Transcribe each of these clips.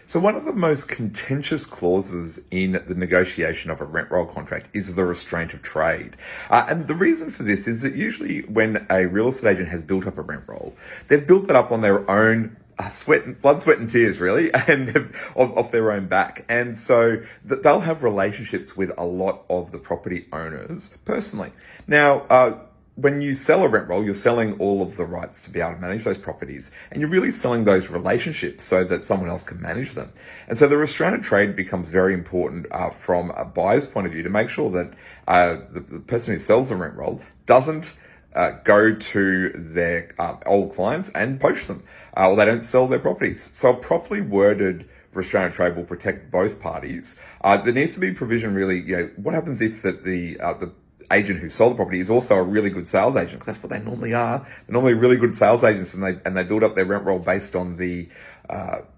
So one of the most contentious clauses in the negotiation of a rent roll contract is the restraint of trade. And the reason for this is that usually when a real estate agent has built up a rent roll, they've built that up on their own blood, sweat and tears, really, and off their own back. And so they'll have relationships with a lot of the property owners personally. Now, when you sell a rent roll, you're selling all of the rights to be able to manage those properties, and you're really selling those relationships so that someone else can manage them. And so the restraint of trade becomes very important from a buyer's point of view to make sure that the person who sells the rent roll doesn't go to their old clients and poach them, or they don't sell their properties. So a properly worded restraint of trade will protect both parties. There needs to be provision, really. What happens if the agent who sold the property is also a really good sales agent? Because that's what they normally are. They're normally really good sales agents, and they build up their rent roll based on the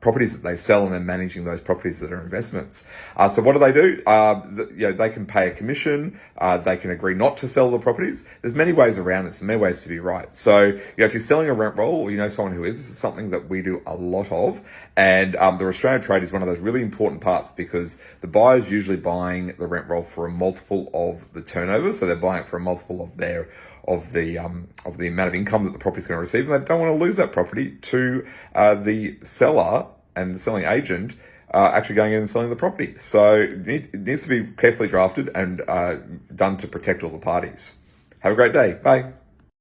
properties that they sell and then managing those properties that are investments. So what do? They can pay a commission. They can agree not to sell the properties. There's many ways around this and many ways to be right. So if you're selling a rent roll, or you know someone who is, this is something that we do a lot of. And the restraint of trade is one of those really important parts, because the buyer's usually buying the rent roll for a multiple of the turnover. So they're buying it for a multiple of the amount of income that the property's going to receive, and they don't want to lose that property to the seller and the selling agent actually going in and selling the property. So it needs to be carefully drafted and done to protect all the parties. Have a great day. Bye.